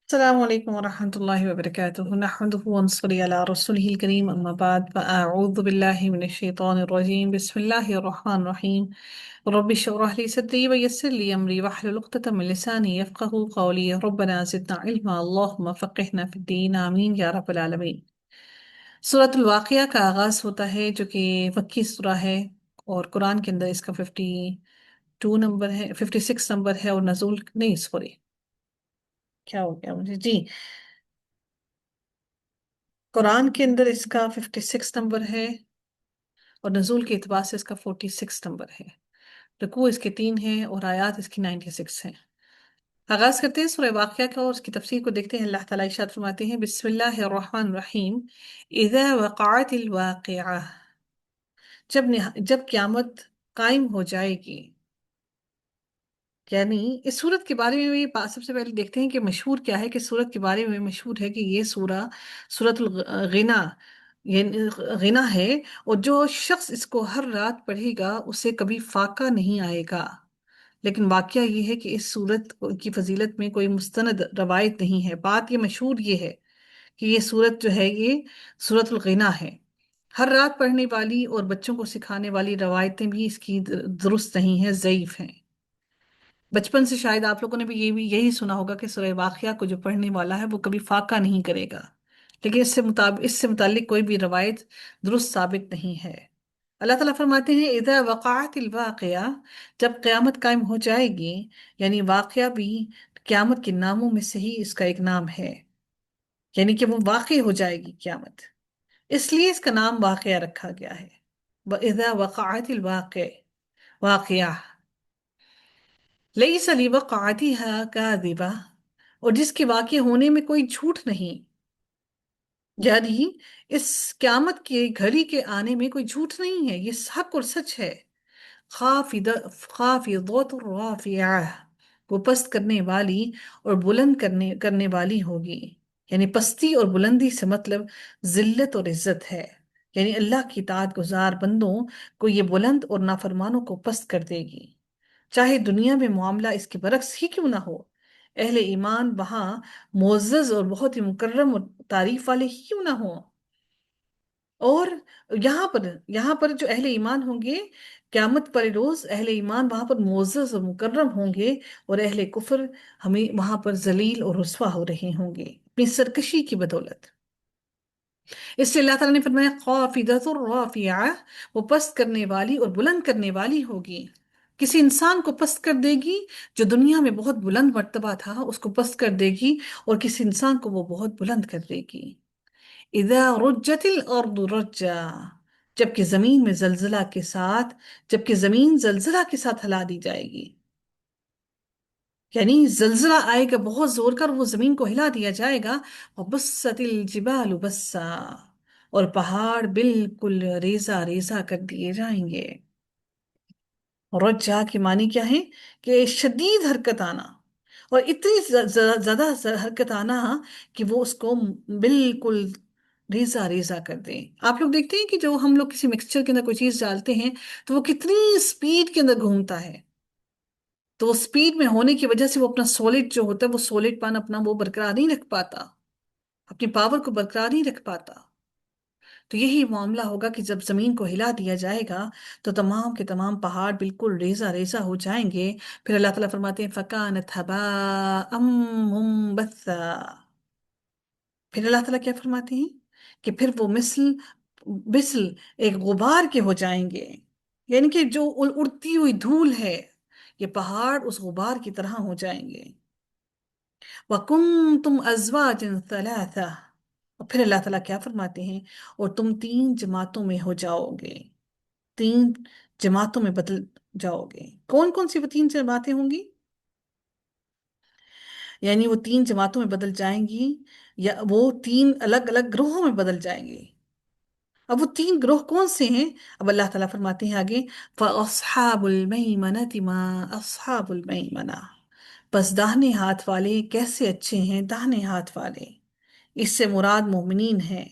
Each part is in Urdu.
السلام عليكم ورحمة الله وبركاته نحمده ونصلي على رسوله الكريم أما بعد فأعوذ بالله من الشيطان الرجيم بسم الله الرحمن الرحيم رب اشرح لي صدري ويسر لي أمري واحلل عقدة من لساني يفقهوا قولي ربنا زدنا علما اللهم فقهنا في الدين آمين یا رب العالمین۔ سورۃ الواقعہ کا آغاز ہوتا ہے جو کہ مکی سورہ ہے، اور قرآن کے اندر اس کا 52 نمبر ہے، 56 نمبر ہے، اور نزول نہیں، سوری کیا ہو گیا مجھے جی، قرآن کے اندر اس کا 56 نمبر ہے، اور نزول کے اعتبار سے اس کا 46 نمبر ہے۔ رکوع اس کے 3 ہیں اور آیات اس کی 96 ہیں۔ آغاز کرتے ہیں سورہ واقعہ کا اور اس کی تفسیر کو دیکھتے ہیں۔ اللہ تعالیٰ ارشاد فرماتے ہیں بسم اللہ الرحمن الرحیم اذا وقعت الواقعہ، جب قیامت قائم ہو جائے گی، یعنی اس سورت کے بارے میں بھی سب سے پہلے دیکھتے ہیں کہ مشہور کیا ہے، کہ سورت کے بارے میں مشہور ہے کہ یہ سورہ سورت الغنا، یہ غنا ہے، اور جو شخص اس کو ہر رات پڑھے گا اسے کبھی فاقہ نہیں آئے گا۔ لیکن واقعہ یہ ہے کہ اس سورت کی فضیلت میں کوئی مستند روایت نہیں ہے۔ بات یہ مشہور یہ ہے کہ یہ سورت جو ہے یہ سورت الغنا ہے۔ ہر رات پڑھنے والی اور بچوں کو سکھانے والی روایتیں بھی اس کی درست نہیں ہیں، ضعیف ہیں۔ بچپن سے شاید آپ لوگوں نے بھی یہی سنا ہوگا کہ سورہ واقعہ کو جو پڑھنے والا ہے وہ کبھی فاقہ نہیں کرے گا، لیکن اس سے متعلق کوئی بھی روایت درست ثابت نہیں ہے۔ اللہ تعالیٰ فرماتے ہیں اذا وقعت الواقعہ، جب قیامت قائم ہو جائے گی، یعنی واقعہ بھی قیامت کے ناموں میں سے ہی اس کا ایک نام ہے، یعنی کہ وہ واقع ہو جائے گی قیامت، اس لیے اس کا نام واقعہ رکھا گیا ہے۔ وَإِذَا وَقَعَتِ الْوَاقِعَ، واقعہ لَيْسَ لِوَقْعَتِهَا كَاذِبَةٌ، اور جس کے واقع ہونے میں کوئی جھوٹ نہیں، یعنی اس قیامت کی گھڑی کے آنے میں کوئی جھوٹ نہیں ہے، یہ حق اور سچ ہے۔ خافضۃ رافعہ، وہ پست کرنے والی اور بلند کرنے والی ہوگی، یعنی پستی اور بلندی سے مطلب ذلت اور عزت ہے، یعنی اللہ کی اطاعت گزار بندوں کو یہ بلند اور نافرمانوں کو پست کر دے گی، چاہے دنیا میں معاملہ اس کے برعکس ہی کیوں نہ ہو۔ اہل ایمان وہاں معزز اور بہت ہی مکرم اور تعریف والے ہی کیوں نہ ہوں، اور یہاں پر جو اہل ایمان ہوں گے، قیامت پر روز اہل ایمان وہاں پر معزز اور مکرم ہوں گے، اور اہل کفر ہمیں وہاں پر ذلیل اور رسوا ہو رہے ہوں گے اپنی سرکشی کی بدولت۔ اس سے اللہ تعالیٰ نے فرمایا خافضۃ رافعہ، وہ پست کرنے والی اور بلند کرنے والی ہوگی۔ کسی انسان کو پست کر دے گی جو دنیا میں بہت بلند مرتبہ تھا، اس کو پست کر دے گی، اور کسی انسان کو وہ بہت بلند کر دے گی۔ اذا رجت الارض رجا، جبکہ زمین زلزلہ کے ساتھ ہلا دی جائے گی، یعنی زلزلہ آئے گا بہت زور کا اور وہ زمین کو ہلا دیا جائے گا۔ وبست الجبال بسا، اور پہاڑ بالکل ریزہ ریزہ کر دیے جائیں گے۔ رجا کے معنی کیا ہے؟ کہ شدید حرکت آنا، اور اتنی زیادہ حرکت آنا کہ وہ اس کو بالکل ریزہ ریزہ کر دیں۔ آپ لوگ دیکھتے ہیں کہ جو ہم لوگ کسی مکسچر کے اندر کوئی چیز ڈالتے ہیں تو وہ کتنی سپیڈ کے اندر گھومتا ہے، تو سپیڈ میں ہونے کی وجہ سے وہ اپنا سولڈ جو ہوتا ہے، وہ سولڈ پان اپنا وہ برقرار نہیں رکھ پاتا، اپنی پاور کو برقرار نہیں رکھ پاتا۔ تو یہی معاملہ ہوگا کہ جب زمین کو ہلا دیا جائے گا تو تمام کے تمام پہاڑ بالکل ریزہ ریزہ ہو جائیں گے۔ پھر اللہ تعالیٰ فرماتے ہیں فَكَانَتْ هَبَاءً مُنبَثًّا، پھر اللہ تعالیٰ کیا فرماتے ہیں کہ پھر وہ مثل ایک غبار کے ہو جائیں گے، یعنی کہ جو اڑتی ہوئی دھول ہے، یہ پہاڑ اس غبار کی طرح ہو جائیں گے۔ وَكُنْتُمْ أَزْوَاجًا ثَلَاثَةً، اور پھر اللہ تعالیٰ کیا فرماتے ہیں، اور تم 3 جماعتوں میں ہو جاؤ گے، 3 جماعتوں میں بدل جاؤ گے۔ کون کون سی وہ 3 جماعتیں ہوں گی؟ یعنی وہ 3 جماعتوں میں بدل جائیں گی، یا وہ 3 الگ الگ گروہوں میں بدل جائیں گے۔ اب وہ 3 گروہ کون سے ہیں؟ اب اللہ تعالیٰ فرماتے ہیں آگے فَأَصْحَابُ الْمَيْمَنَةِ مَا أَصْحَابُ الْمَيْمَنَةِ، پس داہنے ہاتھ والے کیسے اچھے ہیں داہنے ہاتھ والے، اس سے مراد مومنین ہیں،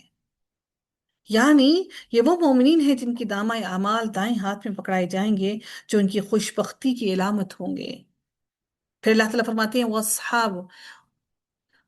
یعنی یہ وہ مومنین ہیں جن کی دامۂ اعمال دائیں ہاتھ میں پکڑائے جائیں گے، جو ان کی خوش بختی کی علامت ہوں گے۔ پھر اللہ تعالیٰ فرماتے ہیں وَأَصْحَابُ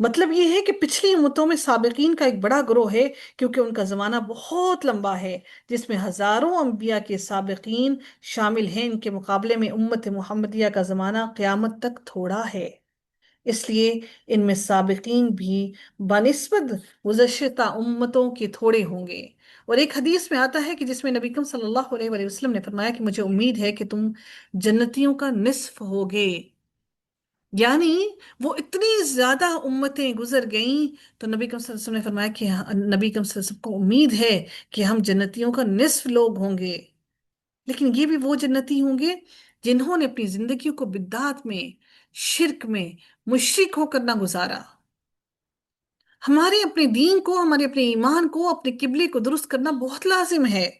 مطلب یہ ہے کہ پچھلی امتوں میں سابقین کا ایک بڑا گروہ ہے، کیونکہ ان کا زمانہ بہت لمبا ہے، جس میں ہزاروں انبیاء کے سابقین شامل ہیں۔ ان کے مقابلے میں امت محمدیہ کا زمانہ قیامت تک تھوڑا ہے، اس لیے ان میں سابقین بھی بنسبت گزشتہ امتوں کے تھوڑے ہوں گے۔ اور ایک حدیث میں آتا ہے کہ جس میں نبی کریم صلی اللہ علیہ وآلہ وسلم نے فرمایا کہ مجھے امید ہے کہ تم جنتیوں کا نصف ہوگے، یعنی وہ اتنی زیادہ امتیں گزر گئیں، تو نبی کریم صلی اللہ علیہ وسلم نے فرمایا کہ نبی کریم صلی اللہ علیہ وسلم کو امید ہے کہ ہم جنتیوں کا نصف لوگ ہوں گے، لیکن یہ بھی وہ جنتی ہوں گے جنہوں نے اپنی زندگیوں کو بدعات میں، شرک میں، مشرک ہو کر نہ گزارا۔ ہمارے اپنے دین کو، ہمارے اپنے ایمان کو، اپنے قبلے کو درست کرنا بہت لازم ہے۔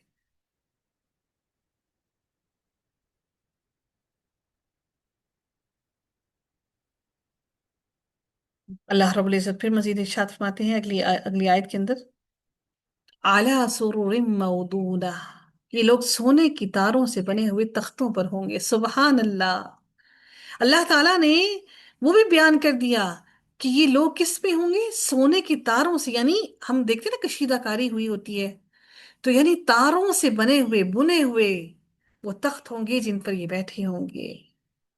اللہ رب العزت پھر مزید ارشاد فرماتے ہیں اگلی آیت کے اندر، اعلیٰ سرر موضونہ، یہ لوگ سونے کی تاروں سے بنے ہوئے تختوں پر ہوں گے۔ سبحان اللہ! اللہ تعالیٰ نے وہ بھی بیان کر دیا کہ یہ لوگ کس پہ ہوں گے؟ سونے کی تاروں سے، یعنی ہم دیکھتے ہیں نا کشیدہ کاری ہوئی ہوتی ہے، تو یعنی تاروں سے بنے ہوئے، بنے ہوئے وہ تخت ہوں گے جن پر یہ بیٹھے ہوں گے۔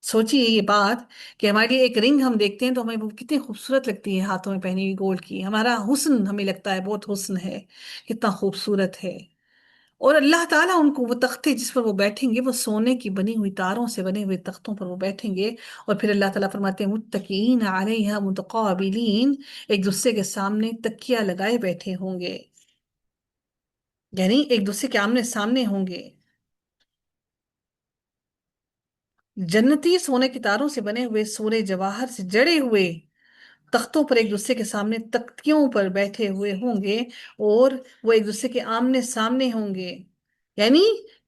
سوچیے یہ بات کہ ہمارے لیے ایک رنگ ہم دیکھتے ہیں تو ہمیں وہ کتنی خوبصورت لگتی ہے، ہاتھوں میں پہنی ہوئی گولڈ کی، ہمارا حسن ہمیں لگتا ہے بہت حسن ہے، کتنا خوبصورت ہے، اور اللہ تعالیٰ ان کو وہ تختے جس پر وہ بیٹھیں گے وہ سونے کی بنی ہوئی تاروں سے بنے ہوئے تختوں پر وہ بیٹھیں گے، اور پھر اللہ تعالیٰ فرماتے ہیں متکئین علیہا متقابلین، ایک دوسرے کے سامنے تکیہ لگائے بیٹھے ہوں گے، یعنی ایک دوسرے کے آمنے سامنے ہوں گے۔ جنتی سونے کی تاروں سے بنے ہوئے، سورہ جواہر سے جڑے ہوئے تختوں پر ایک دوسرے کے سامنے تختیوں پر بیٹھے ہوئے ہوں گے، اور وہ ایک دوسرے کے آمنے سامنے ہوں گے، یعنی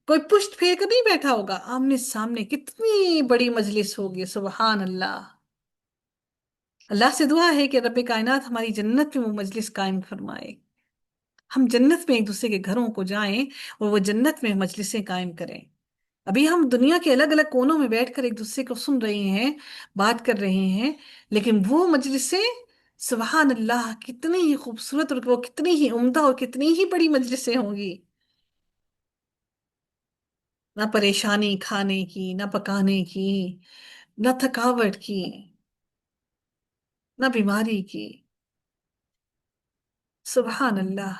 کوئی پشت پھیر کر نہیں بیٹھا ہوگا، آمنے سامنے، کتنی بڑی مجلس ہوگی! سبحان اللہ! اللہ سے دعا ہے کہ رب کائنات ہماری جنت میں وہ مجلس قائم فرمائے، ہم جنت میں ایک دوسرے کے گھروں کو جائیں اور وہ جنت میں مجلسیں قائم کریں۔ ابھی ہم دنیا کے الگ الگ کونوں میں بیٹھ کر ایک دوسرے کو سن رہے ہیں، بات کر رہے ہیں، لیکن وہ مجلسیں، سبحان اللہ، کتنی ہی خوبصورت اور وہ کتنی ہی عمدہ اور کتنی ہی بڑی مجلسیں ہوں گی، نہ پریشانی کھانے کی، نہ پکانے کی، نہ تھکاوٹ کی، نہ بیماری کی۔ سبحان اللہ!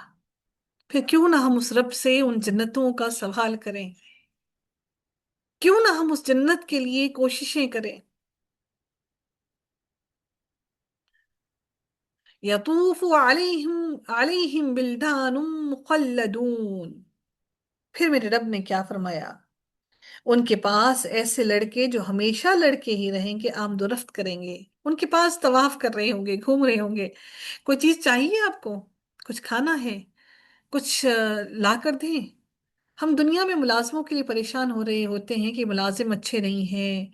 پھر کیوں نہ ہم اس رب سے ان جنتوں کا سوال کریں، کیوں نہ ہم اس جنت کے لیے کوششیں کریں۔ یطوف علیہم بلدان مخلدون، پھر میرے رب نے کیا فرمایا، ان کے پاس ایسے لڑکے جو ہمیشہ لڑکے ہی رہیں گے، آمد و رفت کریں گے، ان کے پاس طواف کر رہے ہوں گے، گھوم رہے ہوں گے۔ کوئی چیز چاہیے آپ کو، کچھ کھانا ہے، کچھ لا کر دیں؟ ہم دنیا میں ملازموں کے لیے پریشان ہو رہے ہوتے ہیں کہ ملازم اچھے نہیں ہیں،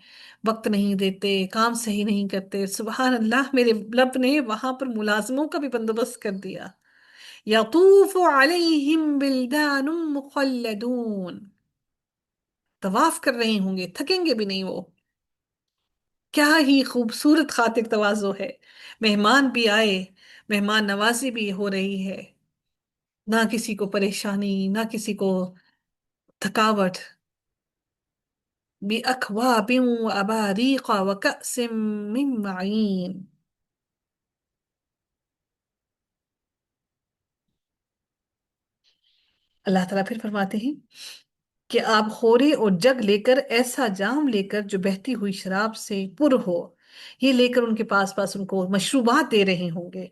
وقت نہیں دیتے، کام صحیح نہیں کرتے۔ سبحان اللہ! میرے رب نے وہاں پر ملازموں کا بھی بندوبست کر دیا۔ یطوف علیہم بلدان مخلدون، طواف کر رہے ہوں گے، تھکیں گے بھی نہیں وہ۔ کیا ہی خوبصورت خاطر تواضع ہے! مہمان بھی آئے، مہمان نوازی بھی ہو رہی ہے، نہ کسی کو پریشانی، نہ کسی کو تھکاوٹ۔ بِأَكْوَابٍ وَأَبَارِيقَ وَكَأْسٍ مِّن مَّعِينٍ۔ اللہ تعالیٰ پھر فرماتے ہیں کہ آپ خورے اور جگ لے کر، ایسا جام لے کر جو بہتی ہوئی شراب سے پر ہو، یہ لے کر ان کے پاس پاس ان کو مشروبات دے رہے ہوں گے۔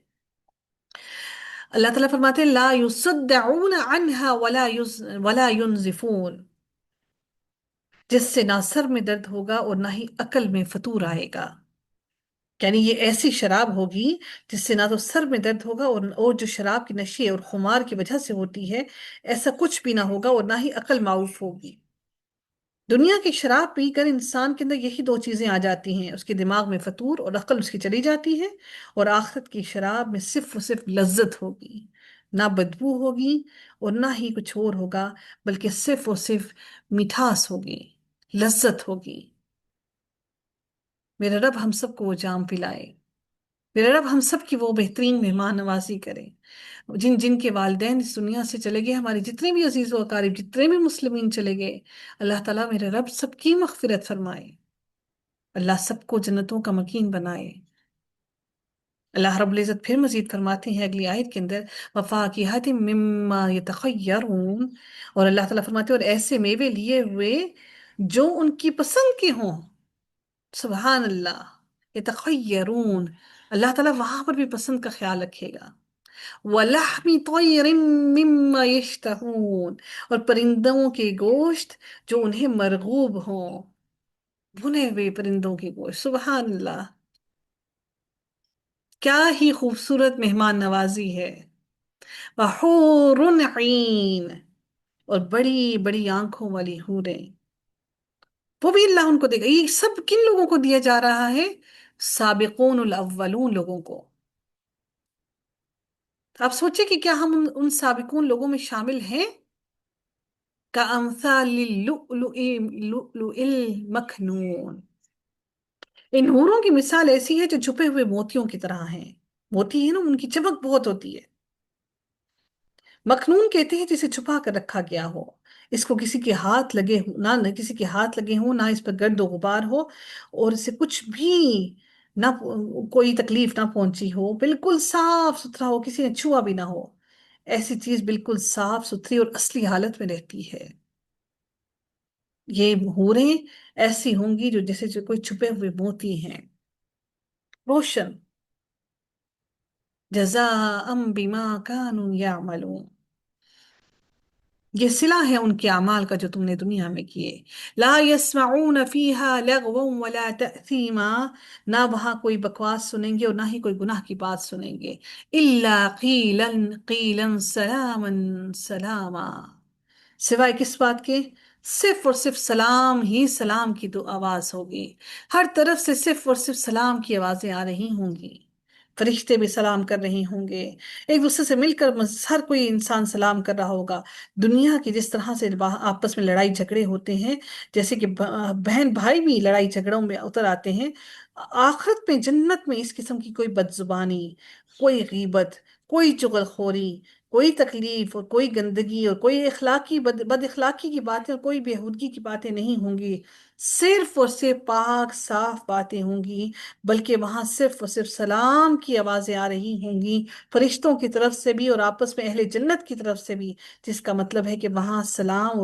اللہ تعالیٰ فرماتے ہیں لا يصدعون عنها ولا ينزفون، جس سے نہ سر میں درد ہوگا اور نہ ہی عقل میں فطور آئے گا، یعنی یہ ایسی شراب ہوگی جس سے نہ تو سر میں درد ہوگا، اور جو شراب کی نشے اور خمار کی وجہ سے ہوتی ہے، ایسا کچھ بھی نہ ہوگا، اور نہ ہی عقل معاف ہوگی۔ دنیا کی شراب پی کر انسان کے اندر یہی دو چیزیں آ جاتی ہیں، اس کے دماغ میں فطور اور عقل اس کی چلی جاتی ہے، اور آخرت کی شراب میں صرف و صرف لذت ہوگی، نہ بدبو ہوگی اور نہ ہی کچھ اور ہوگا، بلکہ صرف و صرف مٹھاس ہوگی، لذت ہوگی۔ میرا رب ہم سب کو وہ جام پلائے۔ میرے رب ہم سب کی وہ بہترین مہمان نوازی کریں، جن جن کے والدین اس دنیا سے چلے گئے، ہمارے جتنے بھی عزیز و اقارب، جتنے بھی مسلمین چلے گئے، اللہ تعالیٰ میرے رب سب کی مغفرت فرمائے، اللہ سب کو جنتوں کا مکین بنائے۔ اللہ رب العزت پھر مزید فرماتے ہیں اگلی آیت کے اندر، وفاکہۃ مما یتخیرون، اور اللہ تعالیٰ فرماتے ہیں اور ایسے میوے لیے ہوئے جو ان کی پسند کے ہوں۔ سبحان اللہ، یتخیرون، اللہ تعالیٰ وہاں پر بھی پسند کا خیال رکھے گا۔ وَلَحْمِ طَيْرٍ مِّمَّا يَشْتَهُونَ، اور پرندوں کے گوشت جو انہیں مرغوب ہوں، بھنے ہوئے پرندوں کے گوشت۔ سبحان اللہ، کیا ہی خوبصورت مہمان نوازی ہے۔ وَحُورٌ عِین، اور بڑی بڑی آنکھوں والی حوریں، وہ بھی اللہ ان کو دے گا۔ یہ سب کن لوگوں کو دیا جا رہا ہے؟ سابقون الاولون لوگوں کو۔ آپ سوچیں کہ کیا ہم ان سابقون لوگوں میں شامل ہیں؟ کأمثال اللؤلؤ المکنون، ان حوروں کی مثال ایسی ہے جو چھپے ہوئے موتیوں کی طرح ہیں۔ موتی ہے نا، ان کی چمک بہت ہوتی ہے۔ مخنون کہتے ہیں جسے چھپا کر رکھا گیا ہو، اس کو کسی کے ہاتھ لگے نہ کسی کے ہاتھ لگے ہوں، نہ اس پر گرد و غبار ہو، اور اسے کچھ بھی نہ کوئی تکلیف نہ پہنچی ہو، بالکل صاف ستھرا ہو، کسی نے چھوا بھی نہ ہو، ایسی چیز بالکل صاف ستھری اور اصلی حالت میں رہتی ہے۔ یہ حوریں ایسی ہوں گی جو جیسے جو کوئی چھپے ہوئے موتی ہیں، روشن، جزاء بما كانوا يعملون، یہ صلہ ہے ان کے اعمال کا جو تم نے دنیا میں کیے۔ لا يسمعون فيها لغوا ولا تأثیما، نہ وہاں کوئی بکواس سنیں گے اور نہ ہی کوئی گناہ کی بات سنیں گے۔ الا قیلا قیلا سلاما سلاما، سوائے کس بات کے؟ صرف اور صرف سلام ہی سلام کی تو آواز ہوگی، ہر طرف سے صرف اور صرف سلام کی آوازیں آ رہی ہوں گی، فرشتے بھی سلام کر رہے ہوں گے، ایک دوسرے سے مل کر ہر کوئی انسان سلام کر رہا ہوگا۔ دنیا کی جس طرح سے آپس میں لڑائی جھگڑے ہوتے ہیں، جیسے کہ بہن بھائی بھی لڑائی جھگڑوں میں اتر آتے ہیں، آخرت میں جنت میں اس قسم کی کوئی بد زبانی، کوئی غیبت، کوئی چغل خوری، کوئی تکلیف اور کوئی گندگی اور کوئی اخلاقی بد اخلاقی کی باتیں اور کوئی بےہودگی کی باتیں نہیں ہوں گی، صرف اور صرف پاک صاف باتیں ہوں گی، بلکہ وہاں صرف اور صرف سلام کی آوازیں آ رہی ہوں گی، فرشتوں کی طرف سے بھی اور آپس میں اہل جنت کی طرف سے بھی، جس کا مطلب ہے کہ وہاں سلام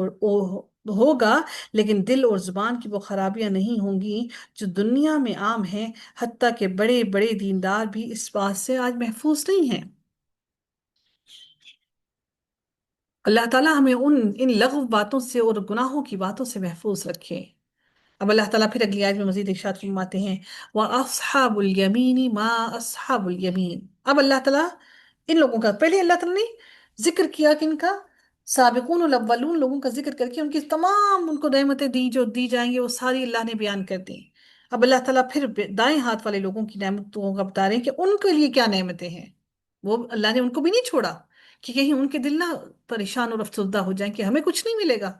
ہوگا، لیکن دل اور زبان کی وہ خرابیاں نہیں ہوں گی جو دنیا میں عام ہیں، حتیٰ کہ بڑے بڑے دیندار بھی اس بات سے آج محفوظ نہیں ہیں۔ اللہ تعالیٰ ہمیں ان لغو باتوں سے اور گناہوں کی باتوں سے محفوظ رکھے۔ اب اللہ تعالیٰ پھر اگلی آیت میں مزید ارشاد فرماتے ہیں، وَأَصْحَابُ الْيَمِينِ مَا أَصْحَابُ الْيَمِينِ، اب اللہ تعالیٰ ان لوگوں کا پہلے اللہ تعالیٰ نے ذکر کیا کہ ان کا سابقون الاولون لوگوں کا ذکر کر کے ان کی تمام ان کو نعمتیں دی جو دی جائیں گے وہ ساری اللہ نے بیان کر دی۔ اب اللہ تعالیٰ پھر دائیں ہاتھ والے لوگوں کی نعمتوں کا بتا رہے ہیں کہ ان کے لیے کیا نعمتیں ہیں۔ وہ اللہ نے ان کو بھی نہیں چھوڑا کہ کہیں ان کے دل نہ پریشان اور افسردہ ہو جائیں کہ ہمیں کچھ نہیں ملے گا۔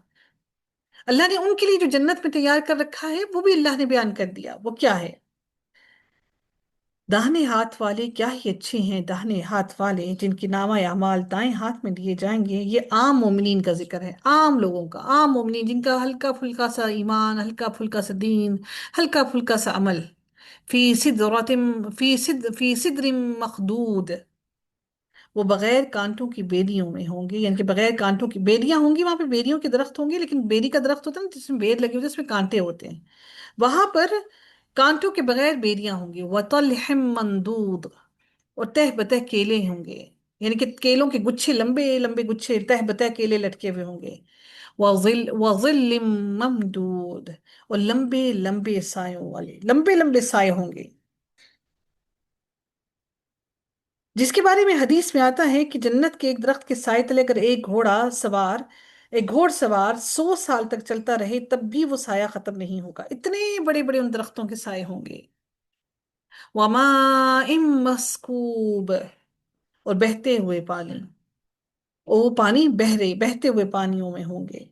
اللہ نے ان کے لیے جو جنت میں تیار کر رکھا ہے وہ بھی اللہ نے بیان کر دیا، وہ کیا ہے؟ داہنے ہاتھ والے کیا ہی اچھے ہیں، داہنے ہاتھ والے جن کی نامہ اعمال دائیں ہاتھ میں دیے جائیں گے۔ یہ عام مومنین کا ذکر ہے، عام لوگوں کا، عام مومنین جن کا ہلکا پھلکا سا ایمان، ہلکا پھلکا سا دین، ہلکا پھلکا سا عمل۔ فی صدرۃ فی صدر مخدود، وہ بغیر کانٹوں کی بیریوں میں ہوں گے، یعنی کہ بغیر کانٹوں کی بیریاں ہوں گی، وہاں پہ بیریوں کے درخت ہوں گے، لیکن بیری کا درخت ہوتا ہے نا جس میں بیر لگے ہوتے ہیں، اس میں کانٹے ہوتے ہیں، وہاں پر کانٹوں کے بغیر بیریاں ہوں گی۔ وَطَلْحٍ مَّنضُودٍ، اور تہ بتہ کیلے ہوں گے، یعنی کہ کیلوں کے گچھے، لمبے لمبے گچھے، تہ بتہ کیلے لٹکے ہوئے ہوں گے۔ وَظِلٍّ مَّمْدُودٍ، اور لمبے لمبے سایوں والے، لمبے لمبے سائے ہوں گے، جس کے بارے میں حدیث میں آتا ہے کہ جنت کے ایک درخت کے سائے تلے اگر ایک گھوڑ سوار 100 سال تک چلتا رہے تب بھی وہ سایہ ختم نہیں ہوگا، اتنے بڑے بڑے ان درختوں کے سائے ہوں گے۔ وَمَاءٍ مَّسْكُوبٍ، اور بہتے ہوئے پانی، وہ پانی بہتے ہوئے پانیوں میں ہوں گے۔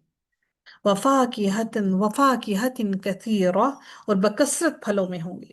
وَفَاكِهَةٍ كَثِيرَةٍ، اور بکثرت پھلوں میں ہوں گے۔